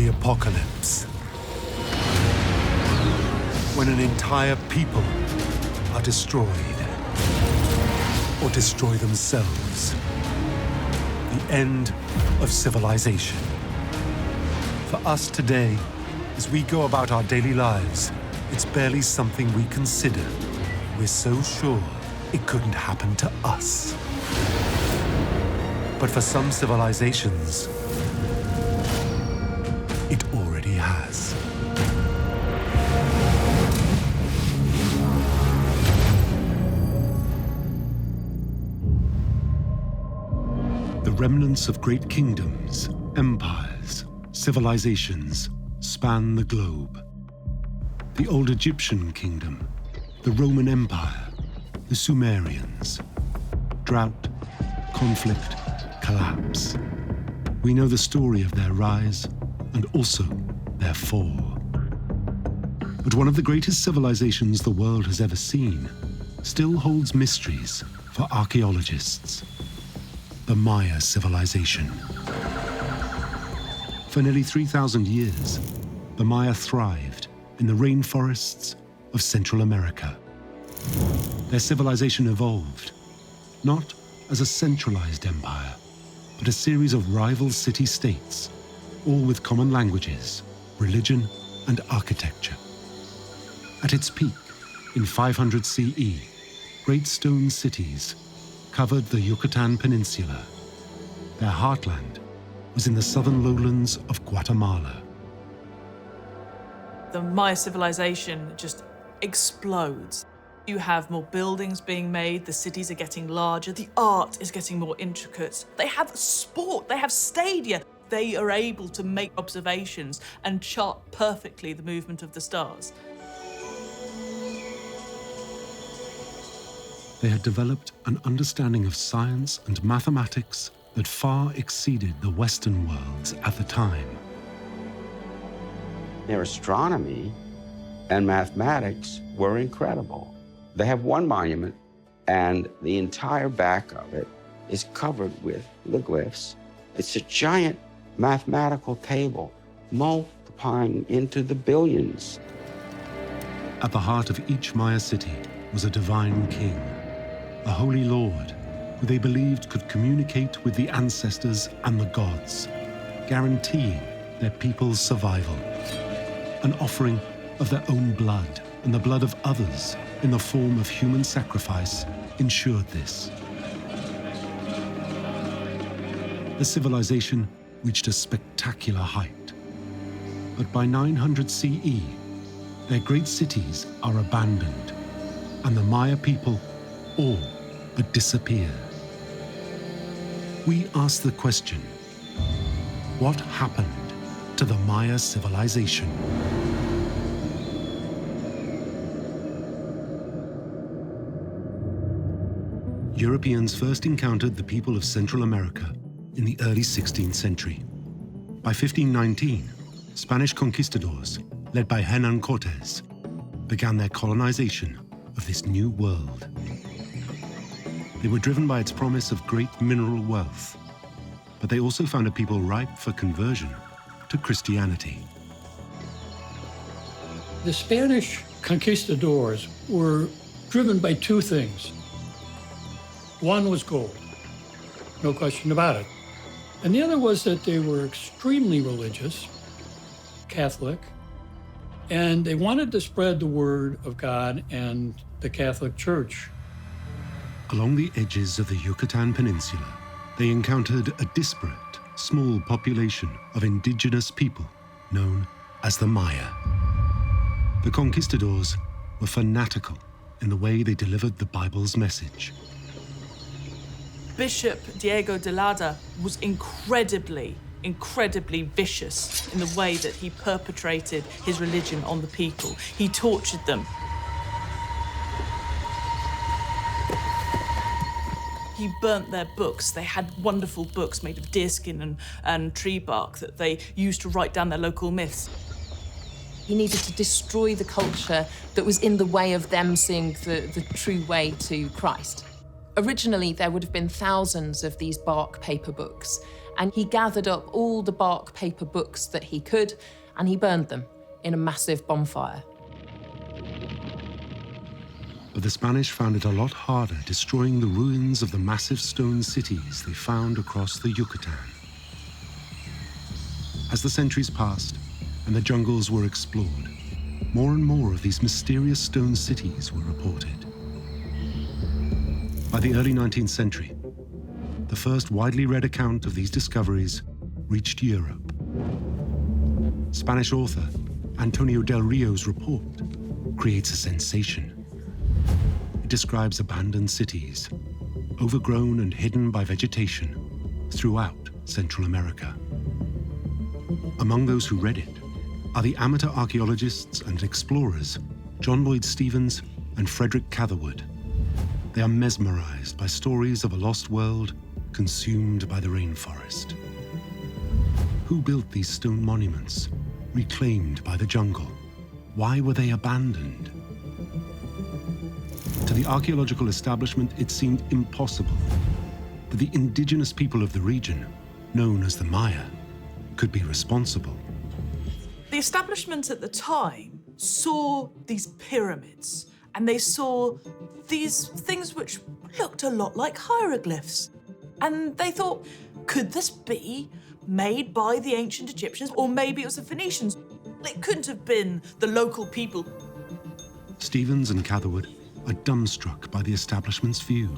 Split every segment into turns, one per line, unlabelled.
The apocalypse. When an entire people are destroyed or destroy themselves. The end of civilization. For us today, as we go about our daily lives, it's barely something we consider. We're so sure it couldn't happen to us. But for some civilizations, it already has. The remnants of great kingdoms, empires, civilizations span the globe. The old Egyptian kingdom, the Roman Empire, the Sumerians. Drought, conflict, collapse. We know the story of their rise and also their fall. But one of the greatest civilizations the world has ever seen still holds mysteries for archaeologists. The Maya civilization. For nearly 3,000 years, the Maya thrived in the rainforests of Central America. Their civilization evolved, not as a centralized empire, but a series of rival city-states, all with common languages, religion, and architecture. At its peak, in 500 CE, great stone cities covered the Yucatan Peninsula. Their heartland was in the southern lowlands of Guatemala.
The Maya civilization just explodes. You have more buildings being made, the cities are getting larger, the art is getting more intricate. They have sport, they have stadia. They are able to make observations and chart perfectly the movement of the stars.
They had developed an understanding of science and mathematics that far exceeded the Western world's at the time.
Their astronomy and mathematics were incredible. They have one monument, and the entire back of it is covered with glyphs. It's a giant mathematical table, multiplying into the billions.
At the heart of each Maya city was a divine king, a holy lord who they believed could communicate with the ancestors and the gods, guaranteeing their people's survival. An offering of their own blood and the blood of others in the form of human sacrifice ensured this. The civilization reached a spectacular height. But by 900 CE, their great cities are abandoned, and the Maya people all but disappear. We ask the question, what happened to the Maya civilization? Europeans first encountered the people of Central America in the early 16th century. By 1519, Spanish conquistadors, led by Hernán Cortés, began their colonization of this new world. They were driven by its promise of great mineral wealth, but they also found a people ripe for conversion to Christianity.
The Spanish conquistadors were driven by two things. One was gold, no question about it. And the other was that they were extremely religious, Catholic, and they wanted to spread the word of God and the Catholic Church.
Along the edges of the Yucatan Peninsula, they encountered a disparate, small population of indigenous people known as the Maya. The conquistadors were fanatical in the way they delivered the Bible's message.
Bishop Diego de Lada was incredibly vicious in the way that he perpetrated his religion on the people. He tortured them. He burnt their books. They had wonderful books made of deerskin and tree bark that they used to write down their local myths.
He needed to destroy the culture that was in the way of them seeing the true way to Christ. Originally, there would have been thousands of these bark paper books, and he gathered up all the bark paper books that he could, and he burned them in a massive bonfire.
But the Spanish found it a lot harder destroying the ruins of the massive stone cities they found across the Yucatan. As the centuries passed and the jungles were explored, more and more of these mysterious stone cities were reported. By the early 19th century, the first widely read account of these discoveries reached Europe. Spanish author Antonio del Rio's report creates a sensation. It describes abandoned cities, overgrown and hidden by vegetation throughout Central America. Among those who read it are the amateur archaeologists and explorers John Lloyd Stephens and Frederick Catherwood. They are mesmerized by stories of a lost world consumed by the rainforest. Who built these stone monuments, reclaimed by the jungle? Why were they abandoned? To the archaeological establishment, it seemed impossible that the indigenous people of the region, known as the Maya, could be responsible.
The establishment at the time saw these pyramids, and they saw these things which looked a lot like hieroglyphs. And they thought, could this be made by the ancient Egyptians? Or maybe it was the Phoenicians. It couldn't have been the local people.
Stephens and Catherwood are dumbstruck by the establishment's view.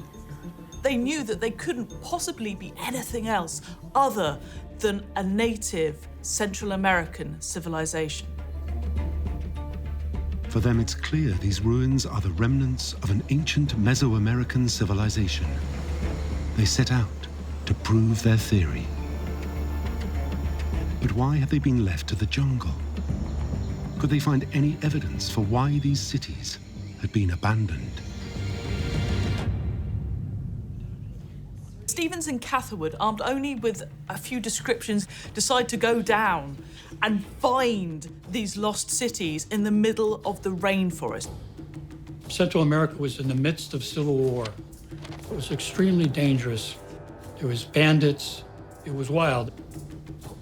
They knew that they couldn't possibly be anything else other than a native Central American civilization.
For them, it's clear these ruins are the remnants of an ancient Mesoamerican civilization. They set out to prove their theory. But why have they been left to the jungle? Could they find any evidence for why these cities had been abandoned?
Stephens and Catherwood, armed only with a few descriptions, decide to go down and find these lost cities in the middle of the rainforest.
Central America was in the midst of civil war. It was extremely dangerous. There was bandits. It was wild.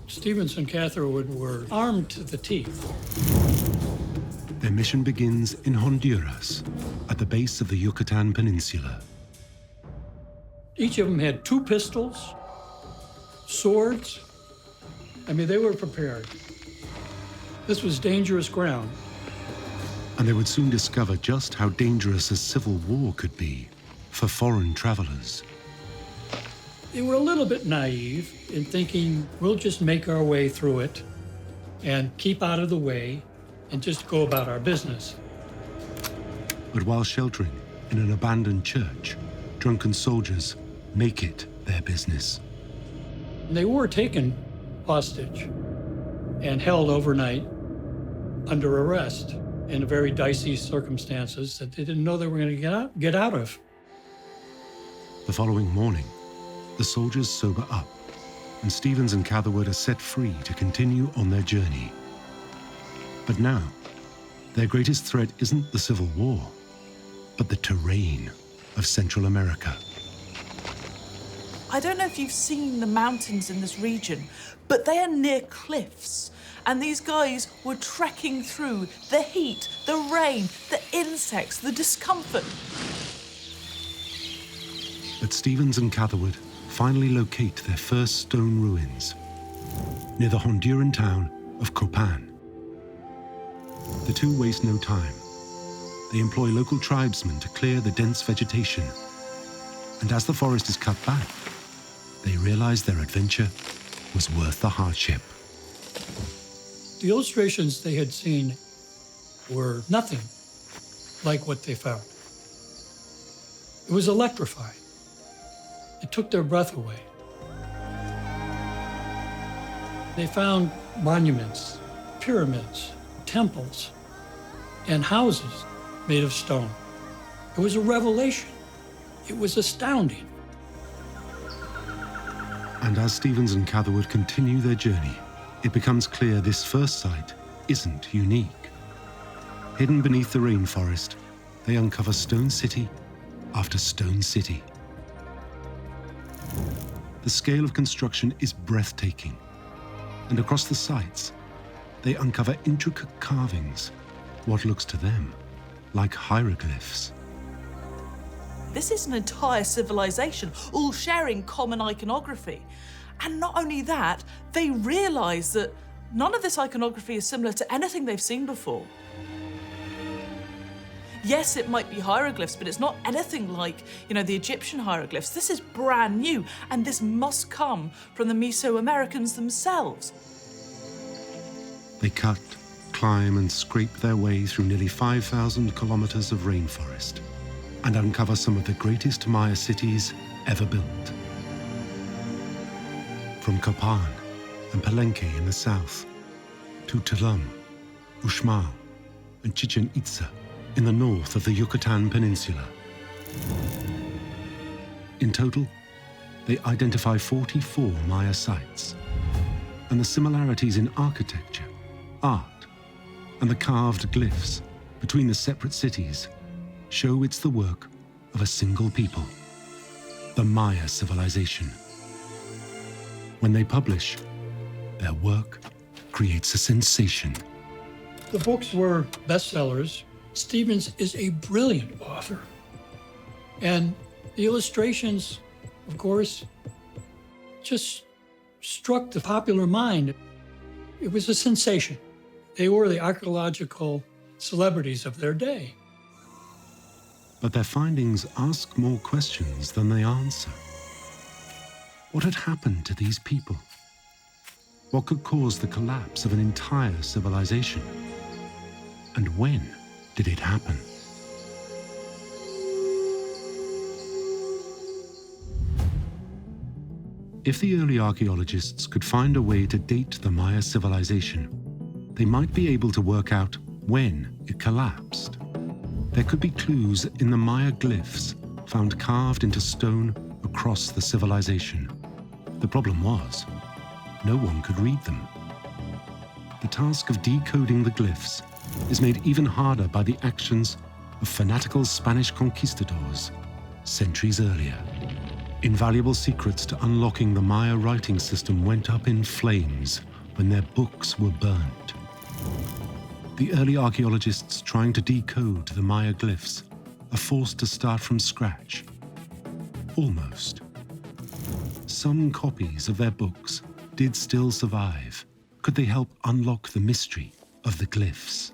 Stephens and Catherwood were armed to the teeth.
Their mission begins in Honduras, at the base of the Yucatan Peninsula.
Each of them had 2 pistols, swords. I mean, they were prepared. This was dangerous ground.
And they would soon discover just how dangerous a civil war could be for foreign travelers.
They were a little bit naive in thinking, we'll just make our way through it and keep out of the way and just go about our business.
But while sheltering in an abandoned church, drunken soldiers make it their business.
They were taken hostage and held overnight under arrest in very dicey circumstances that they didn't know they were going to get out of.
The following morning, the soldiers sober up, and Stephens and Catherwood are set free to continue on their journey. But now, their greatest threat isn't the Civil War, but the terrain of Central America.
I don't know if you've seen the mountains in this region, but they are near cliffs. And these guys were trekking through the heat, the rain, the insects, the discomfort.
But Stephens and Catherwood finally locate their first stone ruins near the Honduran town of Copan. The two waste no time. They employ local tribesmen to clear the dense vegetation. And as the forest is cut back, they realize their adventure was worth the hardship.
The illustrations they had seen were nothing like what they found. It was electrifying. It took their breath away. They found monuments, pyramids, temples, and houses made of stone. It was a revelation. It was astounding.
And as Stephens and Catherwood continue their journey, it becomes clear this first site isn't unique. Hidden beneath the rainforest, they uncover stone city after stone city. The scale of construction is breathtaking. And across the sites, they uncover intricate carvings, what looks to them like hieroglyphs.
This is an entire civilization, all sharing common iconography. And not only that, they realise that none of this iconography is similar to anything they've seen before. Yes, it might be hieroglyphs, but it's not anything like, the Egyptian hieroglyphs. This is brand new, and this must come from the Mesoamericans themselves.
They cut, climb, and scrape their way through nearly 5,000 kilometers of rainforest and uncover some of the greatest Maya cities ever built. From Copan and Palenque in the south, to Tulum, Uxmal, and Chichen Itza in the north of the Yucatan Peninsula. In total, they identify 44 Maya sites, and the similarities in architecture, art, and the carved glyphs between the separate cities show it's the work of a single people, the Maya civilization. When they publish, their work creates a sensation.
The books were bestsellers. Stevens is a brilliant author. And the illustrations, of course, just struck the popular mind. It was a sensation. They were the archaeological celebrities of their day.
But their findings ask more questions than they answer. What had happened to these people? What could cause the collapse of an entire civilization? And when did it happen? If the early archaeologists could find a way to date the Maya civilization, they might be able to work out when it collapsed. There could be clues in the Maya glyphs found carved into stone across the civilization. The problem was, no one could read them. The task of decoding the glyphs is made even harder by the actions of fanatical Spanish conquistadors centuries earlier. Invaluable secrets to unlocking the Maya writing system went up in flames when their books were burnt. The early archaeologists trying to decode the Maya glyphs are forced to start from scratch. Almost. Some copies of their books did still survive. Could they help unlock the mystery of the glyphs?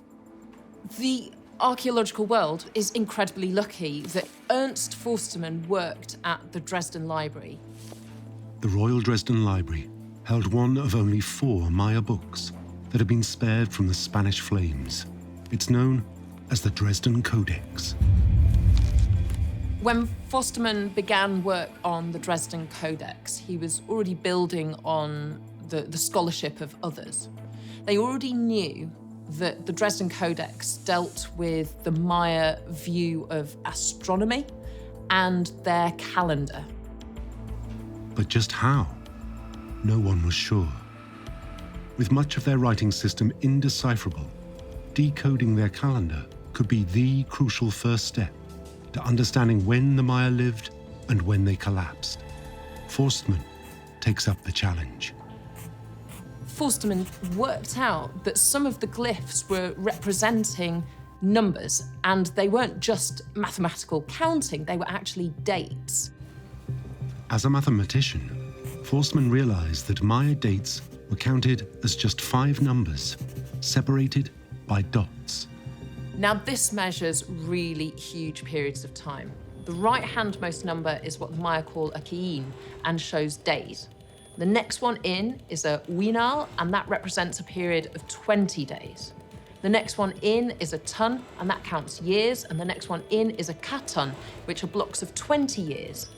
The archaeological world is incredibly lucky that Ernst Forstermann worked at the Dresden Library.
The Royal Dresden Library held one of only 4 Maya books that had been spared from the Spanish flames. It's known as the Dresden Codex.
When Forstermann began work on the Dresden Codex, he was already building on the scholarship of others. They already knew that the Dresden Codex dealt with the Maya view of astronomy and their calendar.
But just how? No one was sure. With much of their writing system indecipherable, decoding their calendar could be the crucial first step to understanding when the Maya lived and when they collapsed. Forstermann takes up the challenge.
Forstermann worked out that some of the glyphs were representing numbers, and they weren't just mathematical counting, they were actually dates.
As a mathematician, Forstermann realized that Maya dates were counted as just 5 numbers, separated by dots.
Now, this measures really huge periods of time. The right-handmost number is what the Maya call a ki'in and shows days. The next one in is a winal, and that represents a period of 20 days. The next one in is a ton, and that counts years, and the next one in is a katon, which are blocks of 20 years.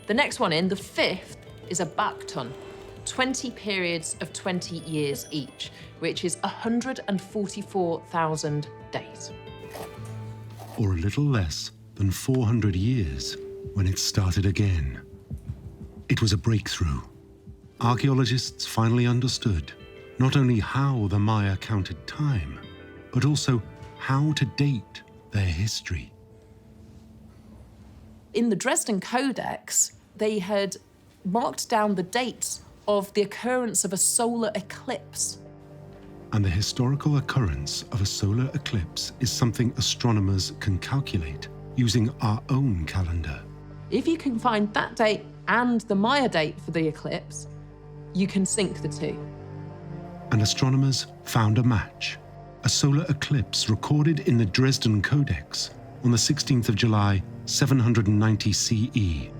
The next one in, the 5th, is a bakton, 20 periods of 20 years each, which is 144,000 days.
Or a little less than 400 years when it started again. It was a breakthrough. Archaeologists finally understood not only how the Maya counted time, but also how to date their history.
In the Dresden Codex, they had marked down the dates of the occurrence of a solar eclipse.
And the historical occurrence of a solar eclipse is something astronomers can calculate using our own calendar.
If you can find that date and the Maya date for the eclipse, you can sync the two.
And astronomers found a match, a solar eclipse recorded in the Dresden Codex on the 16th of July, 790 CE.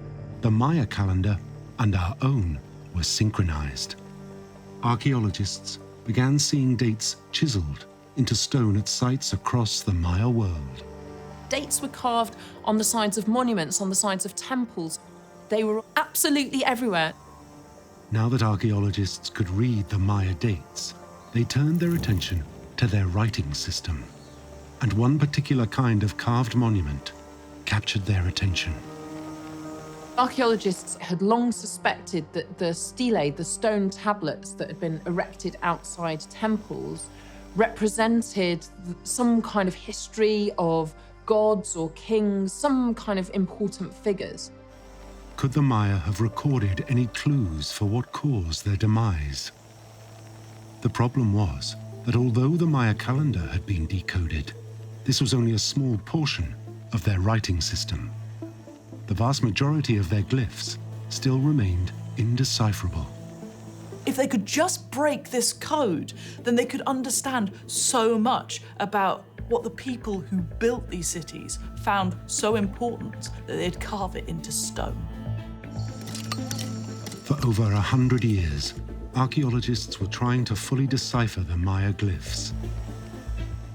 The Maya calendar and our own were synchronized. Archaeologists began seeing dates chiseled into stone at sites across the Maya world.
Dates were carved on the sides of monuments, on the sides of temples. They were absolutely everywhere.
Now that archaeologists could read the Maya dates, they turned their attention to their writing system. And one particular kind of carved monument captured their attention.
Archaeologists had long suspected that the stelae, the stone tablets that had been erected outside temples, represented some kind of history of gods or kings, some kind of important figures.
Could the Maya have recorded any clues for what caused their demise? The problem was that although the Maya calendar had been decoded, this was only a small portion of their writing system. The vast majority of their glyphs still remained indecipherable.
If they could just break this code, then they could understand so much about what the people who built these cities found so important that they'd carve it into stone.
For over 100 years, archaeologists were trying to fully decipher the Maya glyphs.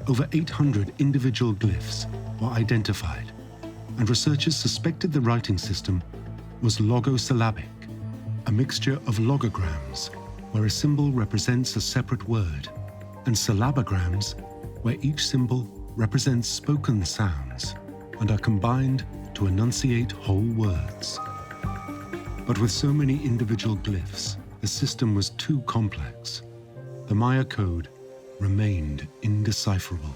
Over 800 individual glyphs were identified, and researchers suspected the writing system was logosyllabic, a mixture of logograms, where a symbol represents a separate word, and syllabograms, where each symbol represents spoken sounds and are combined to enunciate whole words. But with so many individual glyphs, the system was too complex. The Maya code remained indecipherable.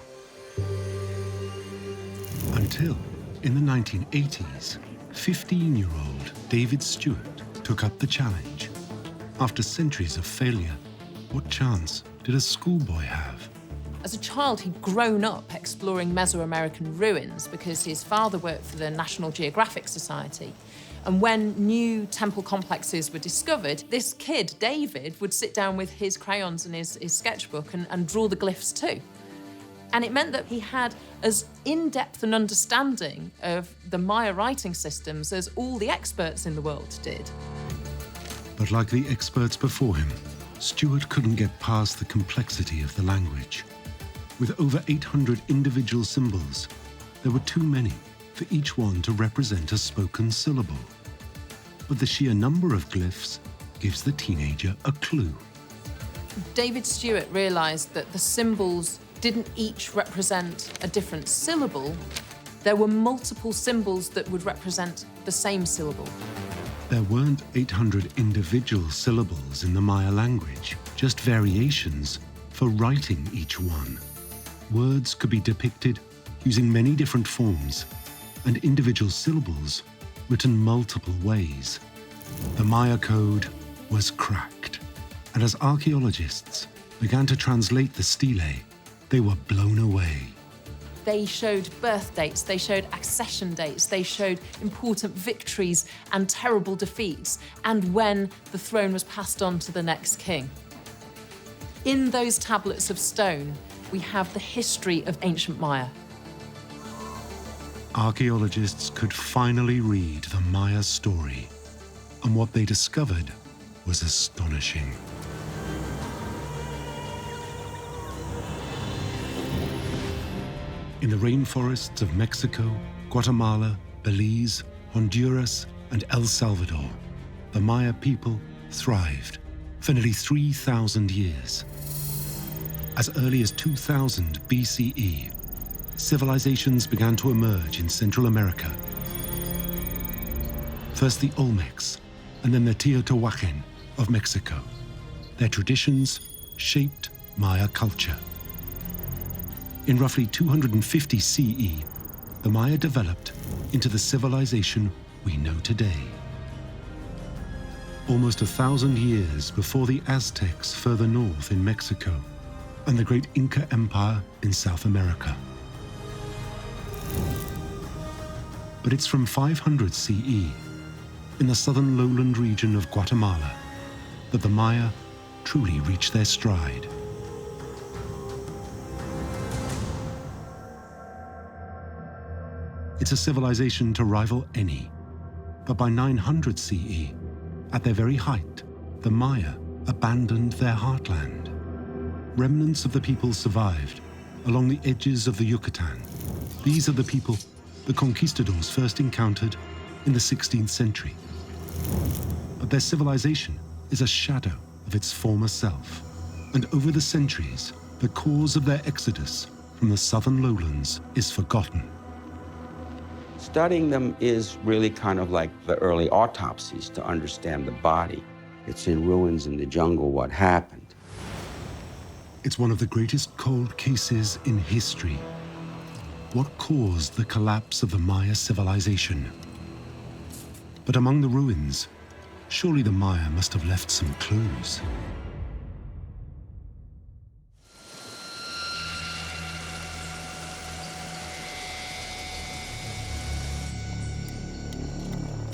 Until, in the 1980s, 15-year-old David Stewart took up the challenge. After centuries of failure, what chance did a schoolboy have?
As a child, he'd grown up exploring Mesoamerican ruins because his father worked for the National Geographic Society. And when new temple complexes were discovered, this kid, David, would sit down with his crayons and his sketchbook and draw the glyphs too. And it meant that he had as in-depth an understanding of the Maya writing systems as all the experts in the world did.
But like the experts before him, Stewart couldn't get past the complexity of the language. With over 800 individual symbols, there were too many for each one to represent a spoken syllable. But the sheer number of glyphs gives the teenager a clue.
David Stewart realised that the symbols didn't each represent a different syllable. There were multiple symbols that would represent the same syllable.
There weren't 800 individual syllables in the Maya language, just variations for writing each one. Words could be depicted using many different forms, and individual syllables written multiple ways. The Maya code was cracked, and as archaeologists began to translate the stelae, they were blown away.
They showed birth dates, they showed accession dates, they showed important victories and terrible defeats, and when the throne was passed on to the next king. In those tablets of stone, we have the history of ancient Maya.
Archaeologists could finally read the Maya story, and what they discovered was astonishing. In the rainforests of Mexico, Guatemala, Belize, Honduras, and El Salvador, the Maya people thrived for nearly 3,000 years. As early as 2000 BCE, civilizations began to emerge in Central America. First the Olmecs, and then the Teotihuacán of Mexico. Their traditions shaped Maya culture. In roughly 250 CE, the Maya developed into the civilization we know today. almost 1,000 years before the Aztecs further north in Mexico and the great Inca Empire in South America. But it's from 500 CE, in the southern lowland region of Guatemala, that the Maya truly reached their stride. It's a civilization to rival any, but by 900 CE, at their very height, the Maya abandoned their heartland. Remnants of the people survived along the edges of the Yucatan. These are the people the conquistadors first encountered in the 16th century. But their civilization is a shadow of its former self. And over the centuries, the cause of their exodus from the southern lowlands is forgotten.
Studying them is really kind of like the early autopsies to understand the body. It's in ruins in the jungle, what happened.
It's one of the greatest cold cases in history. What caused the collapse of the Maya civilization? But among the ruins, surely the Maya must have left some clues.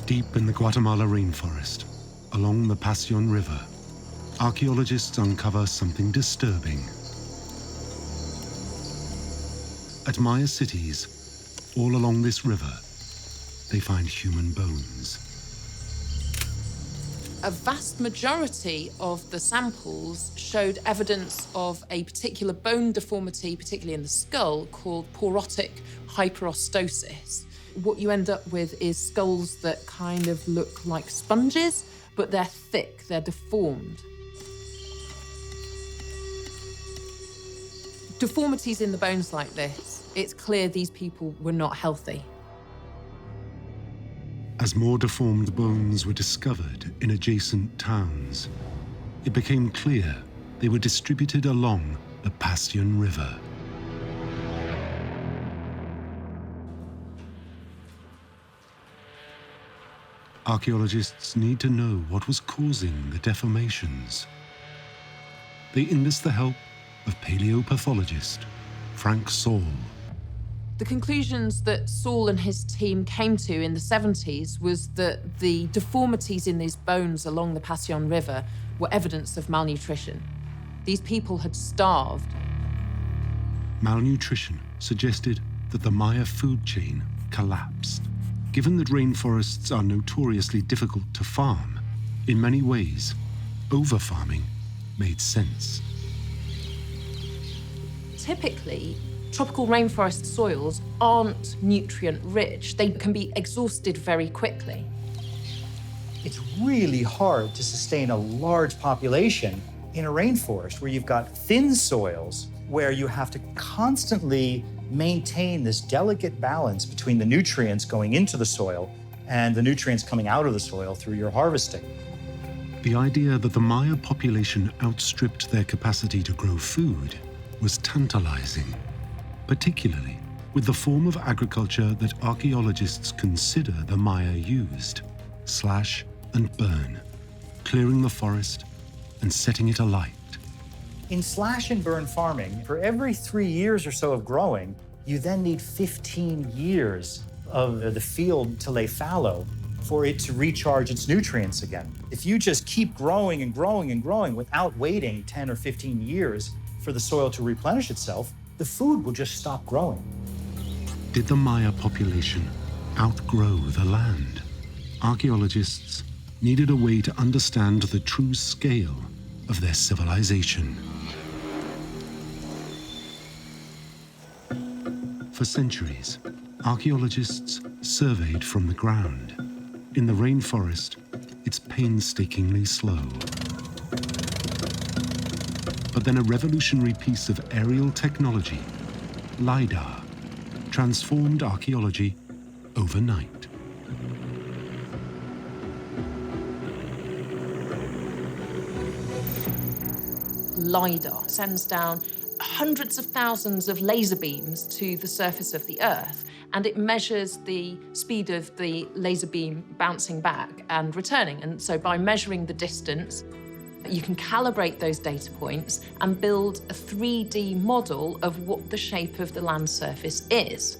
Deep in the Guatemala rainforest, along the Pasión River, archaeologists uncover something disturbing. At Maya cities, all along this river, they find human bones.
A vast majority of the samples showed evidence of a particular bone deformity, particularly in the skull, called porotic hyperostosis. What you end up with is skulls that kind of look like sponges, but they're thick, they're deformed. Deformities in the bones like this, it's clear these people were not healthy.
As more deformed bones were discovered in adjacent towns, it became clear they were distributed along the Pasión River. Archaeologists need to know what was causing the deformations. They enlist the help of paleopathologist Frank Saul.
The conclusions that Saul and his team came to in the 70s was that the deformities in these bones along the Pasión River were evidence of malnutrition. These people had starved.
Malnutrition suggested that the Maya food chain collapsed. Given that rainforests are notoriously difficult to farm, in many ways, over-farming made sense.
Typically, tropical rainforest soils aren't nutrient-rich. They can be exhausted very quickly.
It's really hard to sustain a large population in a rainforest where you've got thin soils, where you have to constantly maintain this delicate balance between the nutrients going into the soil and the nutrients coming out of the soil through your harvesting.
The idea that the Maya population outstripped their capacity to grow food was tantalizing, particularly with the form of agriculture that archaeologists consider the Maya used: slash and burn, clearing the forest and setting it alight.
In slash and burn farming, for every 3 years or so of growing, you then need 15 years of the field to lay fallow for it to recharge its nutrients again. If you just keep growing and growing and growing without waiting 10 or 15 years for the soil to replenish itself, the food will just stop growing.
Did the Maya population outgrow the land? Archaeologists needed a way to understand the true scale of their civilization. For centuries, archaeologists surveyed from the ground. In the rainforest, it's painstakingly slow. But then a revolutionary piece of aerial technology, LiDAR, transformed archaeology overnight.
LiDAR sends down hundreds of thousands of laser beams to the surface of the Earth, and it measures the speed of the laser beam bouncing back and returning. And so by measuring the distance, you can calibrate those data points and build a 3D model of what the shape of the land surface is.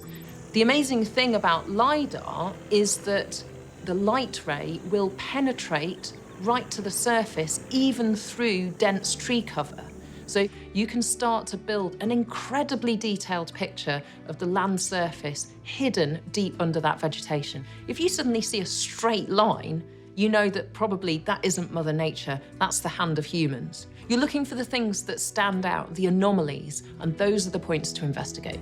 The amazing thing about LiDAR is that the light ray will penetrate right to the surface, even through dense tree cover. So you can start to build an incredibly detailed picture of the land surface hidden deep under that vegetation. If you suddenly see a straight line, you know that probably that isn't Mother Nature, that's the hand of humans. You're looking for the things that stand out, the anomalies, and those are the points to investigate.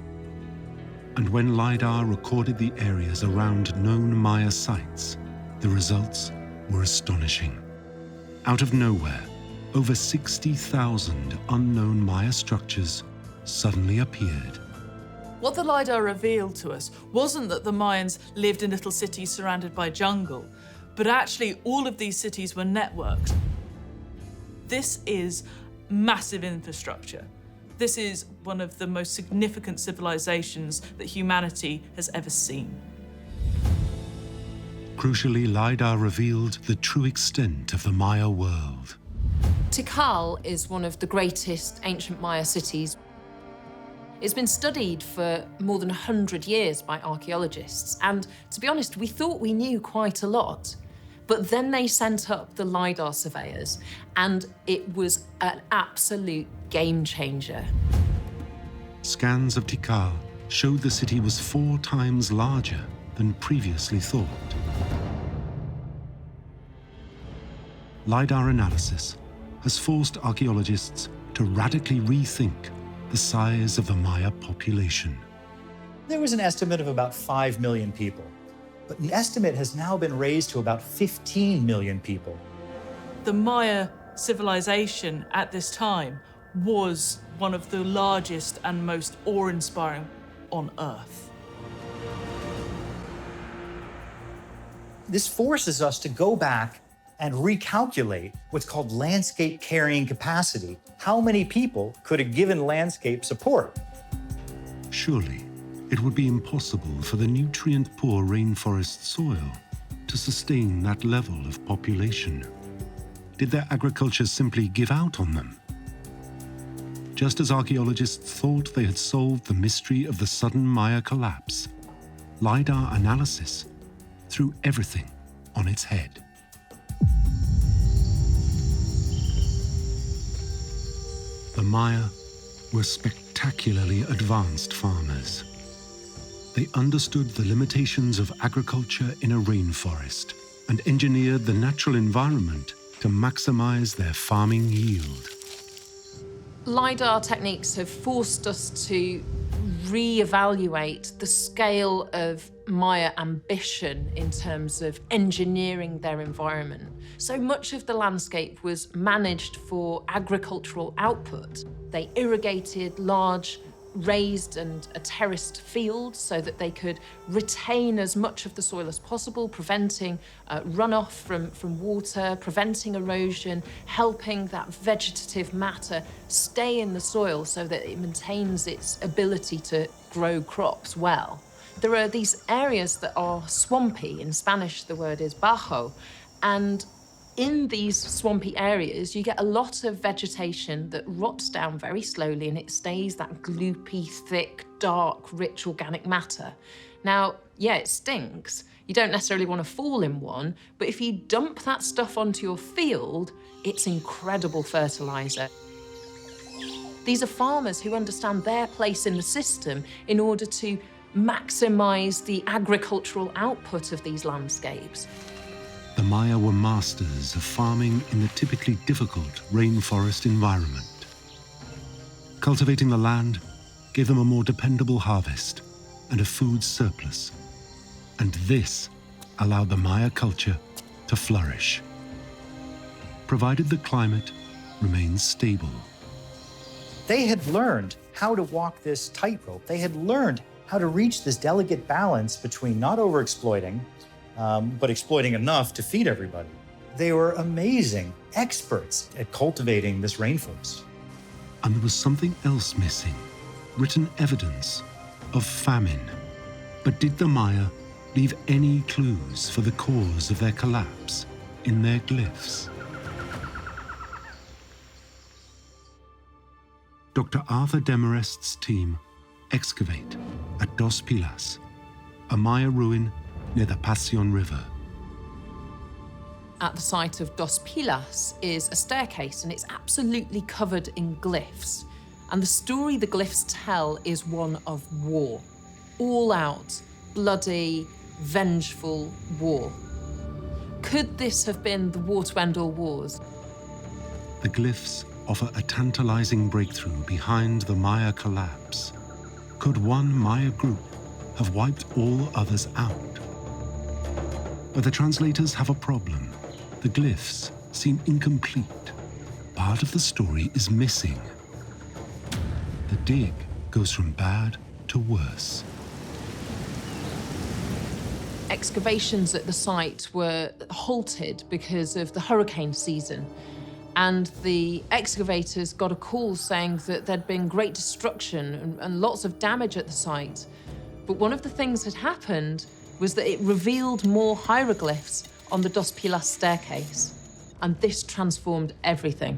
And when LiDAR recorded the areas around known Maya sites, the results were astonishing. Out of nowhere, over 60,000 unknown Maya structures suddenly appeared.
What the LiDAR revealed to us wasn't that the Mayans lived in little cities surrounded by jungle, but actually all of these cities were networked. This is massive infrastructure. This is one of the most significant civilizations that humanity has ever seen.
Crucially, LiDAR revealed the true extent of the Maya world.
Tikal is one of the greatest ancient Maya cities. It's been studied for more than 100 years by archaeologists, and to be honest, we thought we knew quite a lot. But then they sent up the LiDAR surveyors, and it was an absolute game changer.
Scans of Tikal showed the city was 4 times larger than previously thought. LiDAR analysis has forced archaeologists to radically rethink the size of the Maya population.
There was an estimate of about 5 million people, but the estimate has now been raised to about 15 million people.
The Maya civilization at this time was one of the largest and most awe-inspiring on Earth.
This forces us to go back and recalculate what's called landscape carrying capacity. How many people could a given landscape support?
Surely, it would be impossible for the nutrient-poor rainforest soil to sustain that level of population. Did their agriculture simply give out on them? Just as archaeologists thought they had solved the mystery of the sudden Maya collapse, LiDAR analysis threw everything on its head. The Maya were spectacularly advanced farmers. They understood the limitations of agriculture in a rainforest and engineered the natural environment to maximize their farming yield.
LiDAR techniques have forced us to re-evaluate the scale of Maya ambition in terms of engineering their environment. So much of the landscape was managed for agricultural output. They irrigated large raised and terraced fields so that they could retain as much of the soil as possible, preventing runoff from water, preventing erosion, helping that vegetative matter stay in the soil so that it maintains its ability to grow crops well. There are these areas that are swampy. In Spanish, the word is bajo, and in these swampy areas, you get a lot of vegetation that rots down very slowly and it stays that gloopy, thick, dark, rich organic matter. Now, yeah, it stinks. You don't necessarily want to fall in one, but if you dump that stuff onto your field, it's incredible fertilizer. These are farmers who understand their place in the system in order to maximize the agricultural output of these landscapes.
The Maya were masters of farming in the typically difficult rainforest environment. Cultivating the land gave them a more dependable harvest and a food surplus. And this allowed the Maya culture to flourish, provided the climate remained stable.
They had learned how to walk this tightrope. They had learned how to reach this delicate balance between not overexploiting, but exploiting enough to feed everybody. They were amazing experts at cultivating this rainforest.
And there was something else missing, written evidence of famine. But did the Maya leave any clues for the cause of their collapse in their glyphs? Dr. Arthur Demarest's team excavate at Dos Pilas, a Maya ruin near the Pasión River.
At the site of Dos Pilas is a staircase, and it's absolutely covered in glyphs. And the story the glyphs tell is one of war. All out, bloody, vengeful war. Could this have been the war to end all wars?
The glyphs offer a tantalizing breakthrough behind the Maya collapse. Could one Maya group have wiped all others out? But the translators have a problem. The glyphs seem incomplete. Part of the story is missing. The dig goes from bad to worse.
Excavations at the site were halted because of the hurricane season. And the excavators got a call saying that there'd been great destruction and lots of damage at the site. But one of the things that happened was that it revealed more hieroglyphs on the Dos Pilas staircase. And this transformed everything.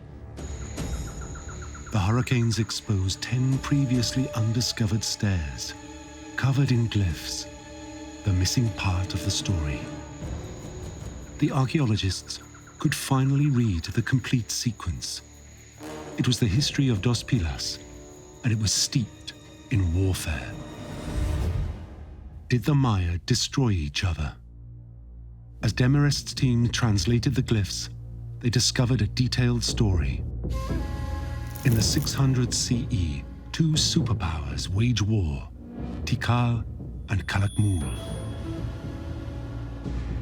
The hurricanes exposed 10 previously undiscovered stairs, covered in glyphs, the missing part of the story. The archaeologists could finally read the complete sequence. It was the history of Dos Pilas, and it was steeped in warfare. Did the Maya destroy each other? As Demarest's team translated the glyphs, they discovered a detailed story. In the 600 CE, two superpowers wage war, Tikal and Calakmul.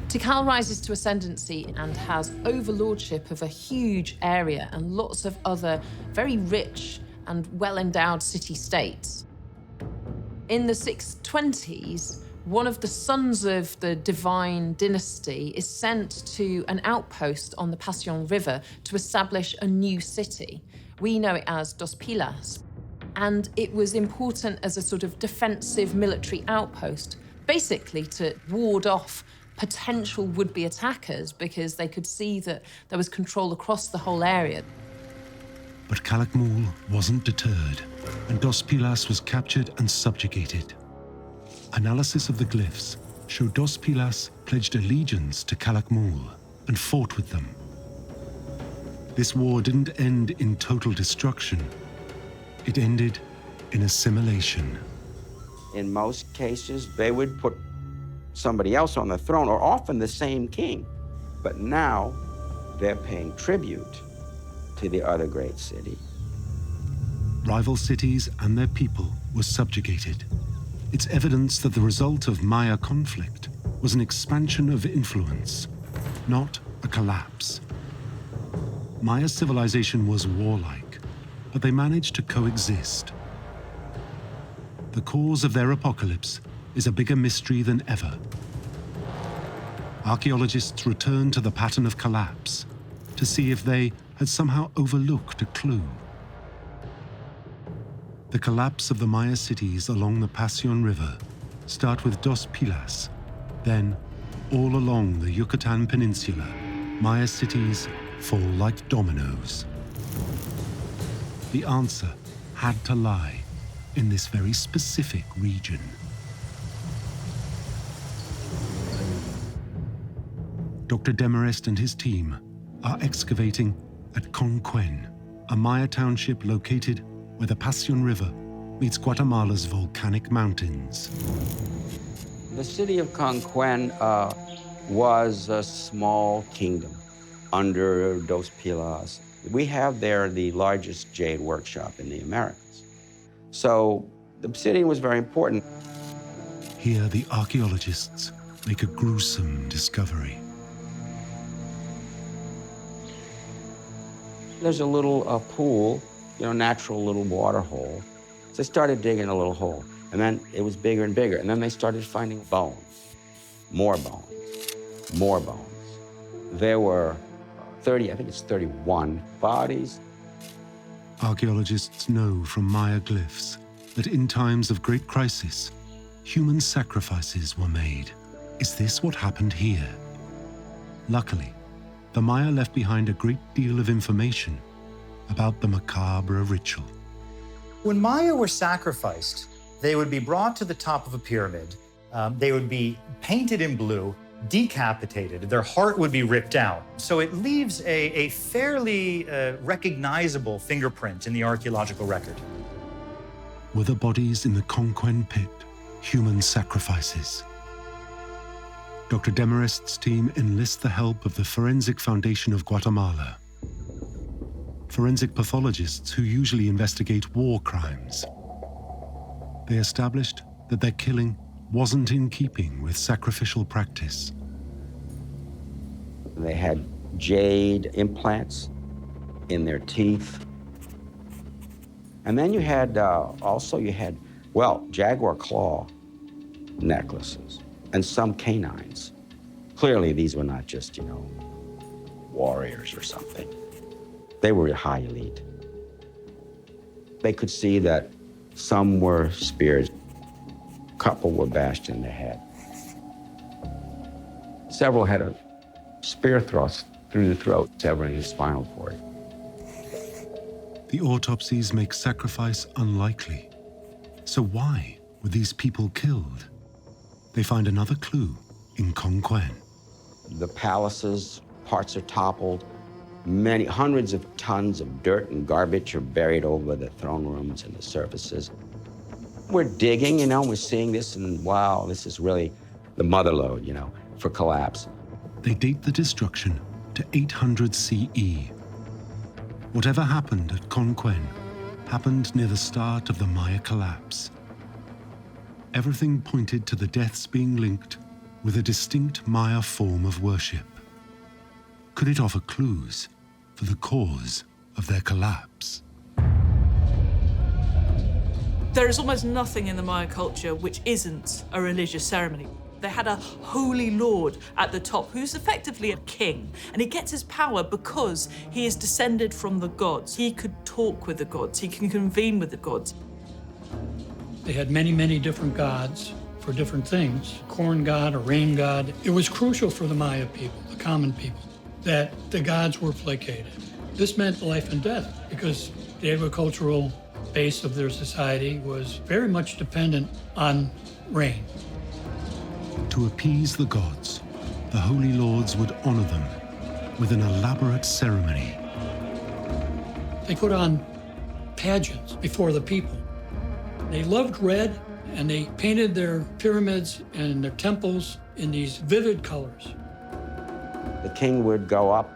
Tikal rises to ascendancy and has overlordship of a huge area and lots of other very rich and well-endowed city-states. In the 620s, one of the sons of the divine dynasty is sent to an outpost on the Pasión River to establish a new city. We know it as Dos Pilas. And it was important as a sort of defensive military outpost, basically to ward off potential would-be attackers because they could see that there was control across the whole area.
But Calakmul wasn't deterred, and Dos Pilas was captured and subjugated. Analysis of the glyphs showed Dos Pilas pledged allegiance to Calakmul and fought with them. This war didn't end in total destruction. It ended in assimilation.
In most cases, they would put somebody else on the throne, or often the same king. But now, they're paying tribute to the other great city.
Rival cities and their people were subjugated. It's evidence that the result of Maya conflict was an expansion of influence, not a collapse. Maya civilization was warlike, but they managed to coexist. The cause of their apocalypse is a bigger mystery than ever. Archaeologists return to the pattern of collapse to see if they had somehow overlooked a clue. The collapse of the Maya cities along the Pasión River start with Dos Pilas. Then, all along the Yucatan Peninsula, Maya cities fall like dominoes. The answer had to lie in this very specific region. Dr. Demarest and his team are excavating at Conquén, a Maya township located where the Pasión River meets Guatemala's volcanic mountains.
The city of Conquén was a small kingdom under Dos Pilas. We have there the largest jade workshop in the Americas. So the city was very important.
Here, the archaeologists make a gruesome discovery.
There's a little pool, natural little water hole. So they started digging a little hole, and then it was bigger and bigger, and then they started finding bones, more bones, more bones. There were 31 bodies.
Archaeologists know from Maya glyphs that in times of great crisis, human sacrifices were made. Is this what happened here? Luckily, the Maya left behind a great deal of information about the macabre ritual.
When Maya were sacrificed, they would be brought to the top of a pyramid. They would be painted in blue, decapitated. Their heart would be ripped out. So it leaves a fairly recognizable fingerprint in the archaeological record.
Were the bodies in the Conquen pit human sacrifices? Dr. Demarest's team enlists the help of the Forensic Foundation of Guatemala, forensic pathologists who usually investigate war crimes. They established that their killing wasn't in keeping with sacrificial practice.
They had jade implants in their teeth. And then you had, jaguar claw necklaces and some canines. Clearly, these were not just, warriors or something. They were high elite. They could see that some were speared, a couple were bashed in the head. Several had a spear thrust through the throat, severing his spinal cord.
The autopsies make sacrifice unlikely. So why were these people killed? They find another clue in Conquen.
The palaces, parts are toppled. Hundreds of tons of dirt and garbage are buried over the throne rooms and the surfaces. We're digging, we're seeing this, and wow, this is really the mother lode, for collapse.
They date the destruction to 800 CE. Whatever happened at Conquen happened near the start of the Maya collapse. Everything pointed to the deaths being linked with a distinct Maya form of worship. Could it offer clues for the cause of their collapse?
There is almost nothing in the Maya culture which isn't a religious ceremony. They had a holy lord at the top who's effectively a king, and he gets his power because he is descended from the gods. He could talk with the gods, he can convene with the gods.
They had many, many different gods for different things. Corn god, a rain god. It was crucial for the Maya people, the common people, that the gods were placated. This meant life and death because the agricultural base of their society was very much dependent on rain.
To appease the gods, the holy lords would honor them with an elaborate ceremony.
They put on pageants before the people. They loved red, and they painted their pyramids and their temples in these vivid colors.
The king would go up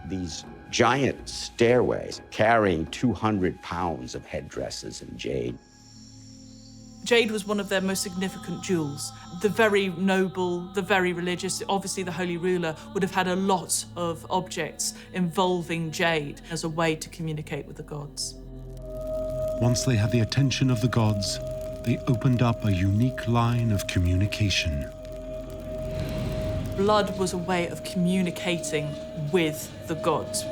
these giant stairways carrying 200 pounds of headdresses and jade.
Jade was one of their most significant jewels. The very noble, the very religious, obviously the holy ruler would have had a lot of objects involving jade as a way to communicate with the gods.
Once they had the attention of the gods, they opened up a unique line of communication.
Blood was a way of communicating with the gods.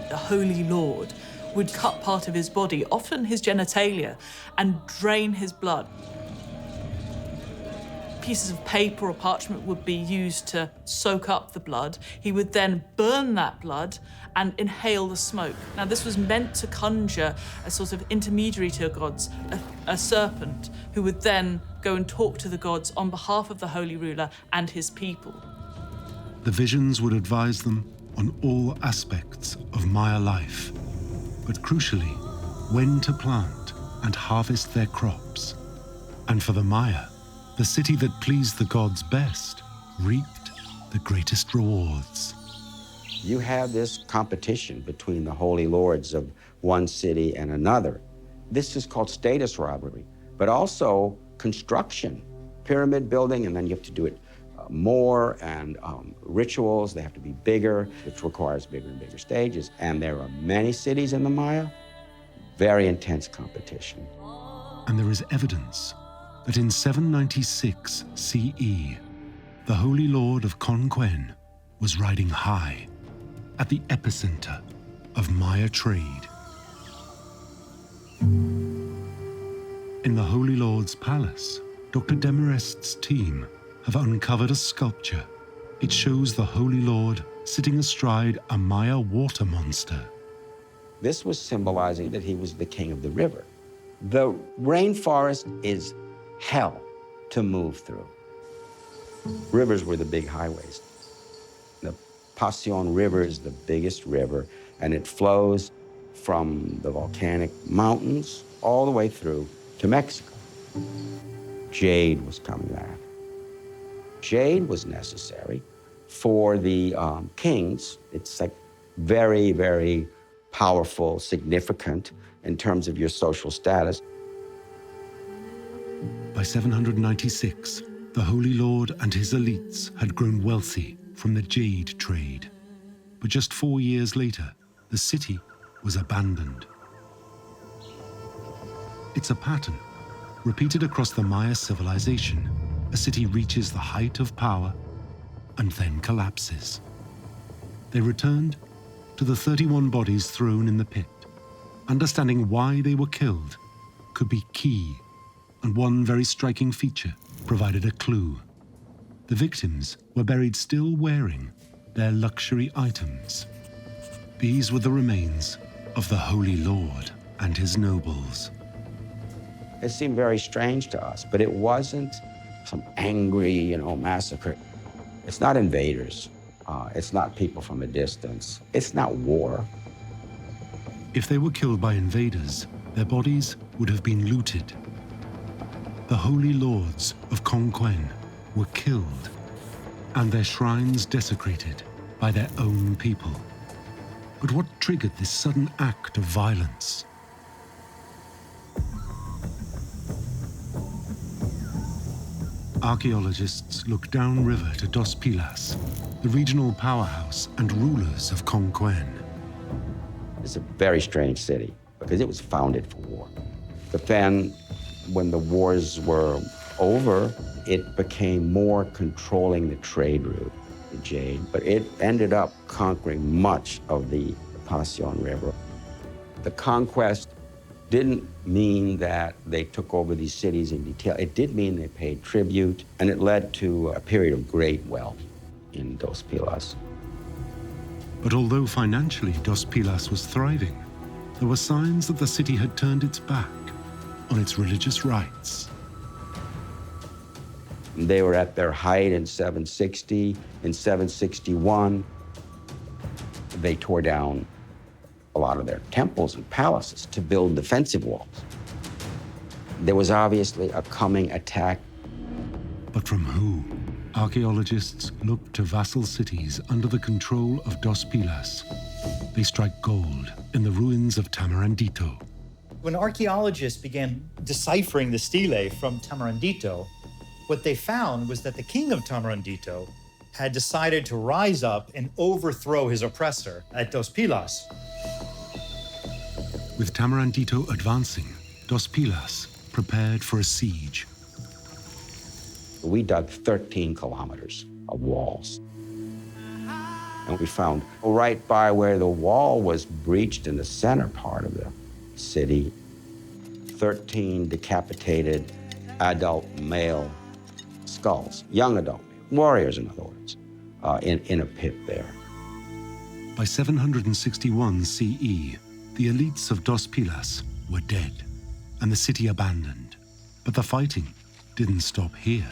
The Holy Lord would cut part of his body, often his genitalia, and drain his blood. Pieces of paper or parchment would be used to soak up the blood. He would then burn that blood and inhale the smoke. Now, this was meant to conjure a sort of intermediary to gods, a serpent, who would then go and talk to the gods on behalf of the holy ruler and his people.
The visions would advise them on all aspects of Maya life, but crucially, when to plant and harvest their crops. And for the Maya, the city that pleased the gods best reaped the greatest rewards.
You have this competition between the holy lords of one city and another. This is called status rivalry, but also construction, pyramid building, and then you have to do it more, and rituals, they have to be bigger, which requires bigger and bigger stages. And there are many cities in the Maya, very intense competition.
And there is evidence that in 796 CE, the Holy Lord of Conquen was riding high at the epicenter of Maya trade. In the Holy Lord's palace Dr. Demarest's team have uncovered a sculpture. It shows the Holy Lord sitting astride a Maya water monster.
This was symbolizing that he was the king of the river. The rainforest is hell to move through. Rivers were the big highways. The Pasión River is the biggest river, and it flows from the volcanic mountains all the way through to Mexico. Jade was coming there. Jade was necessary for the kings. It's like very, very powerful, significant in terms of your social status.
By 796, the Holy Lord and his elites had grown wealthy from the jade trade. But just 4 years later, the city was abandoned. It's a pattern repeated across the Maya civilization. A city reaches the height of power and then collapses. They returned to the 31 bodies thrown in the pit. Understanding why they were killed could be key, and one very striking feature provided a clue. The victims were buried still wearing their luxury items. These were the remains of the Holy Lord and his nobles.
It seemed very strange to us, but it wasn't some angry, massacre. It's not invaders. It's not people from a distance. It's not war.
If they were killed by invaders, their bodies would have been looted. The holy lords of Conquest were killed, and their shrines desecrated by their own people. But what triggered this sudden act of violence? Archaeologists look downriver to Dos Pilas, the regional powerhouse and rulers of Conquest.
It's a very strange city because it was founded for war. But then when the wars were over, it became more controlling the trade route, the jade, but it ended up conquering much of the Pasión River. The conquest didn't mean that they took over these cities in detail. It did mean they paid tribute, and it led to a period of great wealth in Dos Pilas.
But although financially Dos Pilas was thriving, there were signs that the city had turned its back on its religious rites.
They were at their height in 760. In 761, they tore down a lot of their temples and palaces to build defensive walls. There was obviously a coming attack.
But from who? Archaeologists look to vassal cities under the control of Dos Pilas. They strike gold in the ruins of Tamarandito.
When archaeologists began deciphering the stele from Tamarandito, what they found was that the king of Tamarandito had decided to rise up and overthrow his oppressor at Dos Pilas.
With Tamarandito advancing, Dos Pilas prepared for a siege.
We dug 13 kilometers of walls. And we found right by where the wall was breached in the center part of the city, 13 decapitated adult male skulls, young adult warriors, in other words, in a pit there.
By 761 CE, the elites of Dos Pilas were dead and the city abandoned. But the fighting didn't stop here.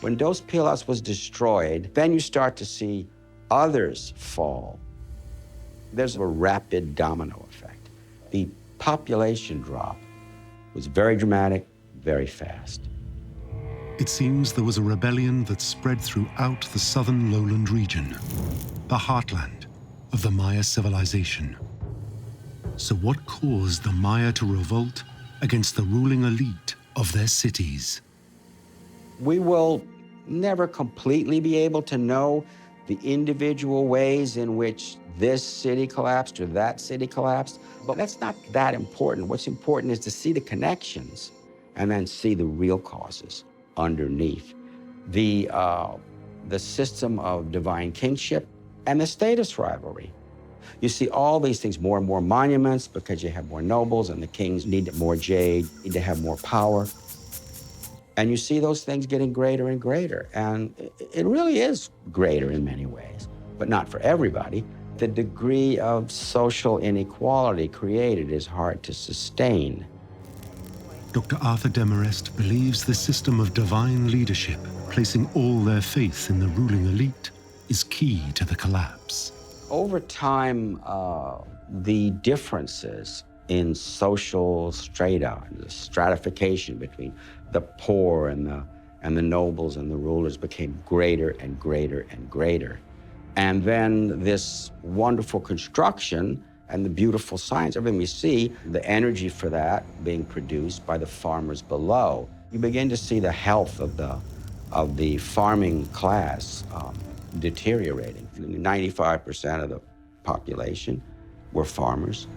When Dos Pilas was destroyed, then you start to see others fall. There's a rapid domino effect. The population drop was very dramatic, very fast.
It seems there was a rebellion that spread throughout the southern lowland region, the heartland of the Maya civilization. So what caused the Maya to revolt against the ruling elite of their cities?
We will never completely be able to know the individual ways in which this city collapsed or that city collapsed, but that's not that important. What's important is to see the connections and then see the real causes underneath. The system of divine kingship and the status rivalry. You see all these things, more and more monuments because you have more nobles and the kings need more jade, need to have more power. And you see those things getting greater and greater. And it really is greater in many ways, but not for everybody. The degree of social inequality created is hard to sustain.
Dr. Arthur Demarest believes the system of divine leadership, placing all their faith in the ruling elite, is key to the collapse.
Over time, the differences in social strata, the stratification between the poor and the nobles and the rulers became greater and greater and greater. And then this wonderful construction and the beautiful science, everything we see, the energy for that being produced by the farmers below. You begin to see the health of the farming class deteriorating. 95% of the population were farmers.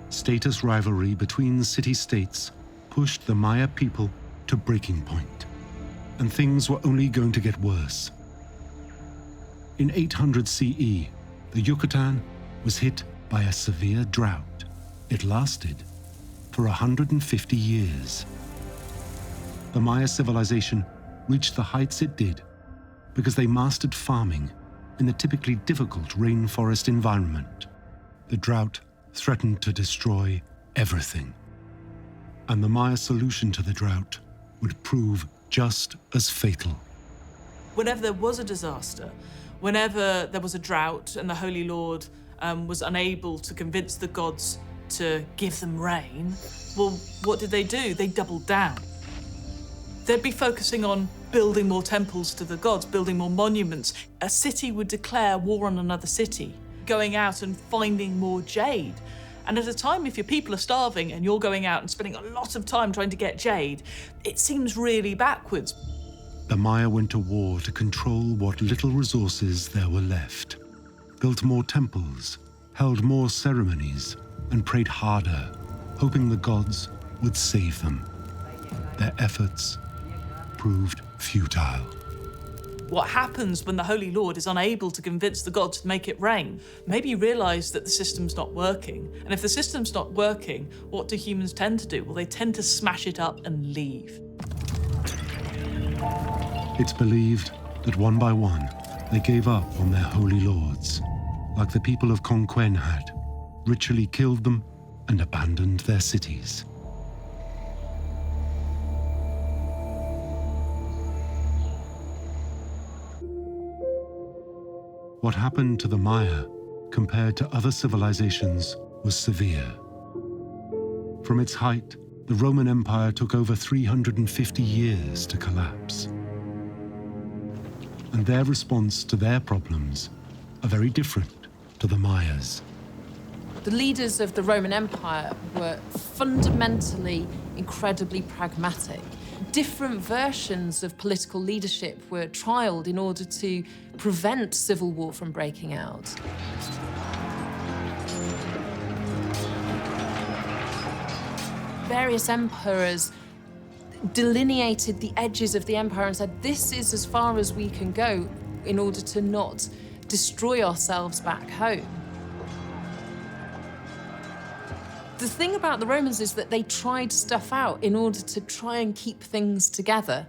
Status rivalry between city-states pushed the Maya people to breaking point, and things were only going to get worse. In 800 CE, the Yucatan was hit by a severe drought. It lasted for 150 years. The Maya civilization reached the heights it did because they mastered farming in the typically difficult rainforest environment. The drought threatened to destroy everything. And the Maya solution to the drought would prove just as fatal.
Whenever there was a disaster, whenever there was a drought and the Holy Lord was unable to convince the gods to give them rain, well, what did they do? They doubled down. They'd be focusing on building more temples to the gods, building more monuments. A city would declare war on another city, going out and finding more jade. And at a time, if your people are starving and you're going out and spending a lot of time trying to get jade, it seems really backwards.
The Maya went to war to control what little resources there were left, built more temples, held more ceremonies, and prayed harder, hoping the gods would save them. Their efforts proved futile.
What happens when the Holy Lord is unable to convince the gods to make it rain? Maybe you realise that the system's not working. And if the system's not working, what do humans tend to do? Well, they tend to smash it up and leave.
It's believed that one by one, they gave up on their holy lords, like the people of Conquest had, ritually killed them and abandoned their cities. What happened to the Maya, compared to other civilizations, was severe. From its height, the Roman Empire took over 350 years to collapse. And their response to their problems are very different to the Mayas.
The leaders of the Roman Empire were fundamentally incredibly pragmatic. Different versions of political leadership were trialled in order to prevent civil war from breaking out. Various emperors delineated the edges of the empire and said, this is as far as we can go in order to not destroy ourselves back home. The thing about the Romans is that they tried stuff out in order to try and keep things together.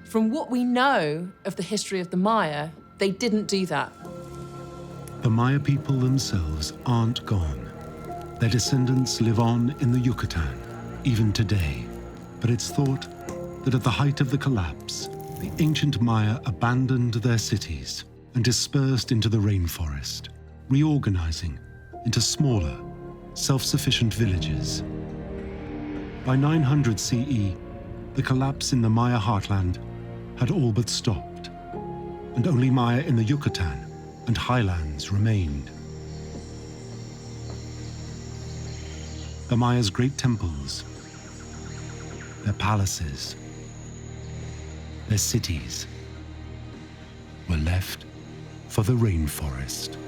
From what we know of the history of the Maya, they didn't do that.
The Maya people themselves aren't gone. Their descendants live on in the Yucatan, even today. But it's thought that at the height of the collapse, the ancient Maya abandoned their cities and dispersed into the rainforest, reorganizing into smaller, self-sufficient villages. By 900 CE, the collapse in the Maya heartland had all but stopped, and only Maya in the Yucatan and highlands remained. The Maya's great temples, their palaces, their cities were left for the rainforest.